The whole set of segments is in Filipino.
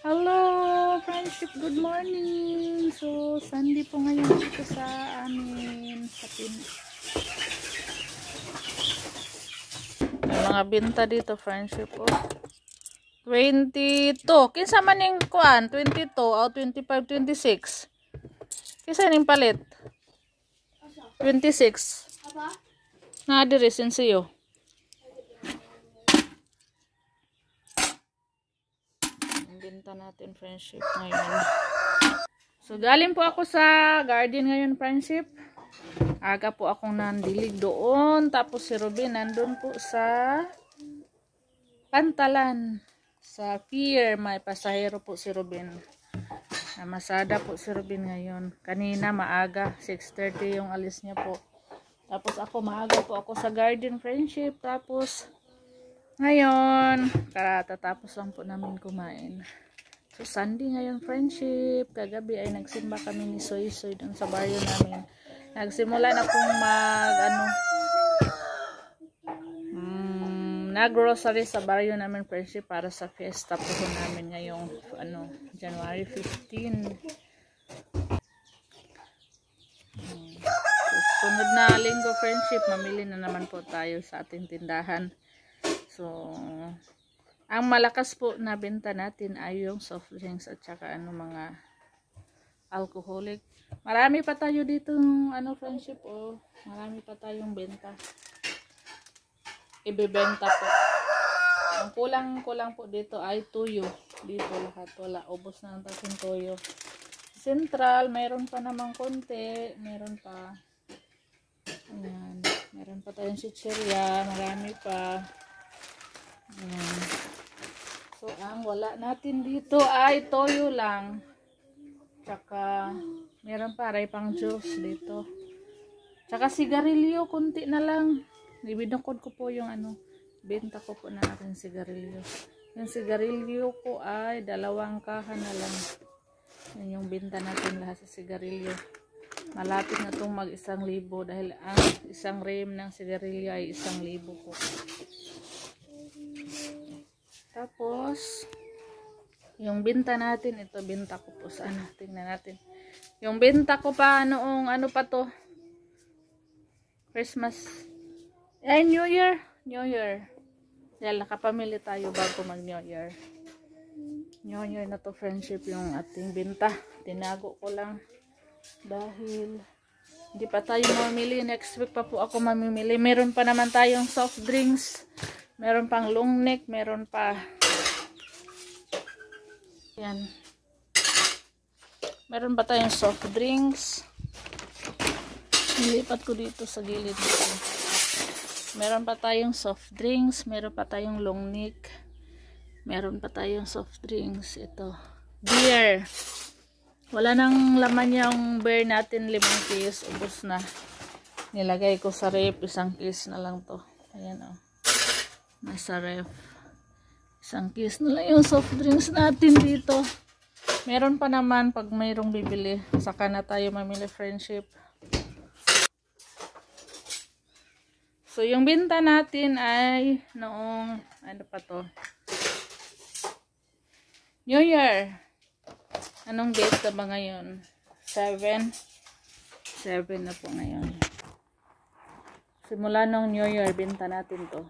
Hello, friendship. Good morning. So, Sunday po ngayon dito sa amin. May mga binta dito, friendship po. 22. Kinsa man yung kuan? 22 o 25, 26. Kinsa ning palit? 26. Na diri siyo. Binta natin, friendship, ngayon. So, galing po ako sa garden ngayon, friendship. Aga po akong nandilig doon. Tapos si Ruben nandun po sa Pantalan. Sa pier, may pasahero po si Ruben. Masada po si Ruben ngayon. Kanina maaga, 6:30 yung alis niya po. Tapos ako maaga po ako sa garden, friendship. Tapos ngayon, katatapos lang po namin kumain. So, Sunday ngayon, friendship. Kagabi ay nagsimba kami ni Soy Soy dun sa baryo namin. Nagsimula na pong nag-grocery sa baryo namin, friendship, para sa fiesta po namin ngayong January 15. So, sunod na linggo, friendship, mamili na naman po tayo sa ating tindahan. So, ang malakas po na benta natin ay yung soft drinks at saka mga alcoholic. Marami pa tayo dito friendship, marami pa tayong benta. Ibebenta po. Ang kulang po dito ay tuyo. Dito lahat wala, ubos na ang ating tuyo. Central, mayroon pa namang konti, meron pa. Ayan, meron pa tayong chichirya, marami pa. Ayan. So, ang wala natin dito ay toyo lang. Tsaka, meron pa rin pang juice dito. Tsaka sigarilyo, kunti na lang. Ibinukod ko po yung benta ko po na aking sigarilyo. Yung sigarilyo ko ay 2 kaha na lang. Yan yung benta natin lahat sa sigarilyo. Malapit na itong mag 1,000 dahil ang isang rim ng sigarilyo ay 1,000 po. Tapos, yung binta natin, ito binta ko po sa tingnan natin. Yung binta ko pa noong pa to? Christmas. Ay, New Year. New Year. Dahil nakapamili tayo bago mag New Year. New Year na to, friendship, yung ating binta. Tinago ko lang. Dahil hindi pa tayo mamili. Next week pa po ako mamimili. Meron pa naman tayong soft drinks. Meron pang long neck, meron pa. Yan. Meron pa tayong soft drinks. Nilipat ko dito sa gilid dito. Meron pa tayong soft drinks, meron pa tayong long neck. Meron pa tayong soft drinks. Ito. Beer. Wala nang laman yung beer natin, 5 case. Ubos na. Nilagay ko sa ref, 1 case na lang to. Ayan nasa ref. 1 case na lang yung soft drinks natin dito. Meron pa naman pag mayroong bibili. Saka na tayo mamili, friendship. So, yung binta natin ay noong, pa to? New Year. Anong date na ba ngayon? 7 na po ngayon. Simula nung New Year, binta natin to.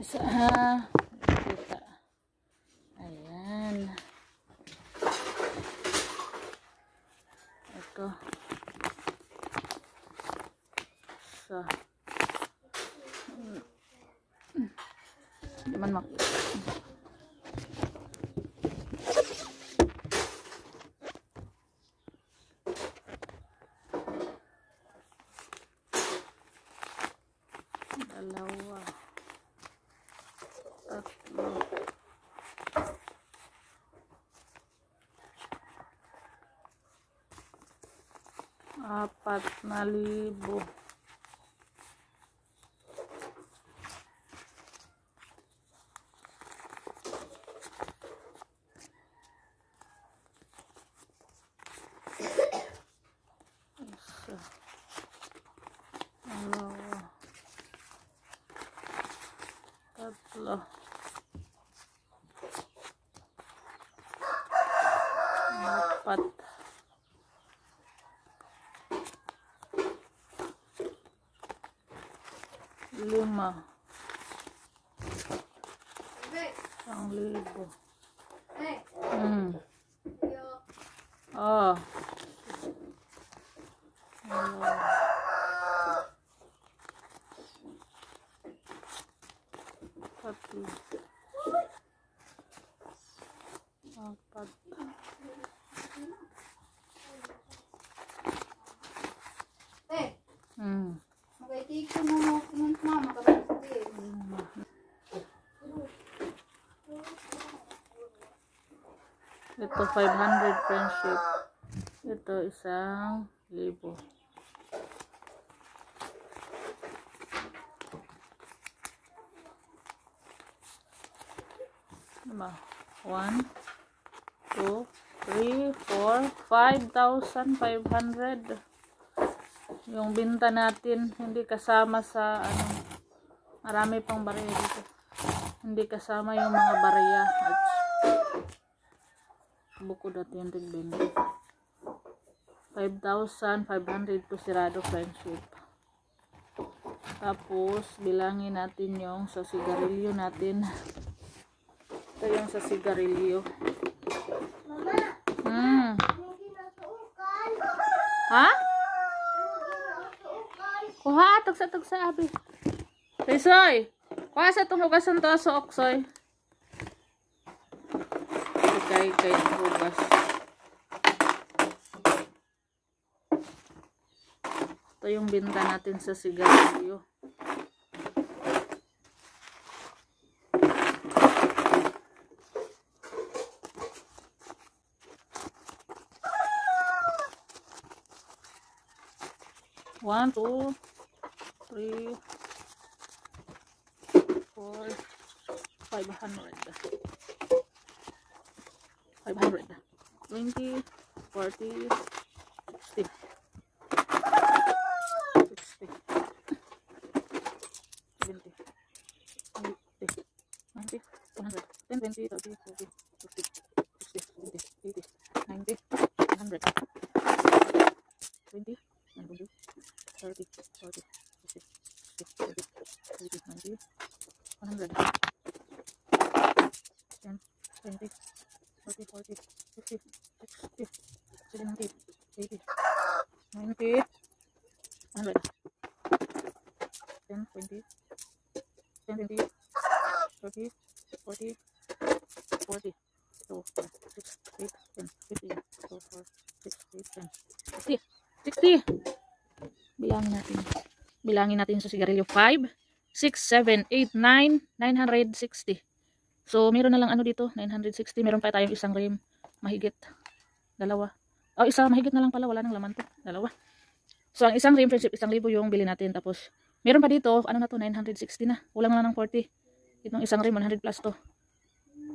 Kita. Ayan. Ito. So. Hindi man makita. Dalawa. Tatlo. 4,000. Tatlo. 4. 5. Ang libo. Oh. Pati. 4. Magkaitik ko mo mama kapag Ito 500 friendship. Ito 1,000. Diba? 1, 2, 3, 4, 5,500. Yung binta natin hindi kasama sa marami pang barya dito. Hindi kasama yung mga barya at buko dati yung tigbenta. 5,500 po sirado friendship. Tapos bilangin natin yung sa sigarilyo natin. Ito yung sa sigarilyo. Ha? Kuha tagsa abi. Soy. Kuha sa tong hugasan to sa oksoy. Kay hugas. Ito yung binta natin sa sigarilyo. One, 2, 3, 4, 500. 500. 20, 40, 60. 60. 70. 80. 90. 100. 10, 20, 30, 40, 50, 60, 70, 80, 90, 100. 20, 20, 30, 40, 50, 60, 70, 80, 90, 100. 10, 20, 30, 40, 50, 60, 70, 80, 90, 100. 10, 20, 10, 20, 30, 40, 40, 2, 6, 8, 10, 15, 2, 4, 6, 8, 10, 60, 60. Bilangin natin sa sigarilyo. 5, 6, 7, 8, 9, 960. So, meron na lang dito, 960. Meron pa tayong isang rim. Mahigit. Dalawa. Oh, isa mahigit na lang pala. Wala nang laman to. Dalawa. So, ang isang rim, friendship, 1,000 yung bili natin. Tapos, meron pa dito, na to, 960 na. Kulang na lang ng 40. Itong isang rim, 100 plus to.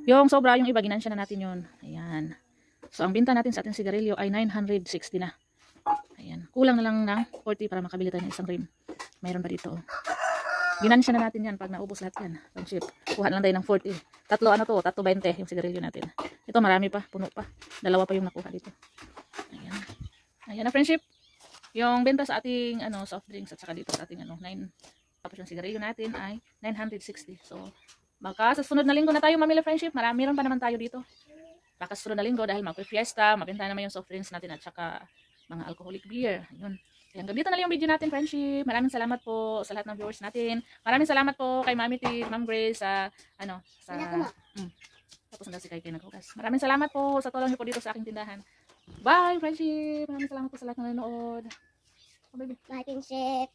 Yung sobra, yung iba, ginansya na natin yun. Ayan. So, ang binta natin sa ating sigarilyo ay 960 na. Ayan. Kulang na lang ng 40 para makabili tayo ng isang rim. Mayroon pa dito. Ginansya na natin yan pag naubos lahat yan. Friendship. Kuha lang tayo ng 40. Tatlo 20 yung sigarilyo natin. Ito marami pa, puno pa. Dalawa pa yung nakuha dito. Ayan. Ayan na friendship. Yung benta sa ating soft drinks at saka dito sa ating 9. Tapos yung sigarilyo natin ay 960. So, baka sa sunod na linggo na tayo mamili friendship. Meron pa naman tayo dito. Baka sa sunod na linggo dahil magpe-fiesta, mabenta naman yung soft drinks natin at saka mga alcoholic beer. Ayun. Kaya hanggang dito na lang yung video natin, friendship. Maraming salamat po sa lahat ng viewers natin. Maraming salamat po kay Mami T, Ma'am Grace, tapos hanggang si Kay naghugas. Maraming salamat po sa tulong niyo po dito sa aking tindahan. Bye, friendship! Maraming salamat po sa lahat ng nanonood. Oh, baby. Bye, friendship.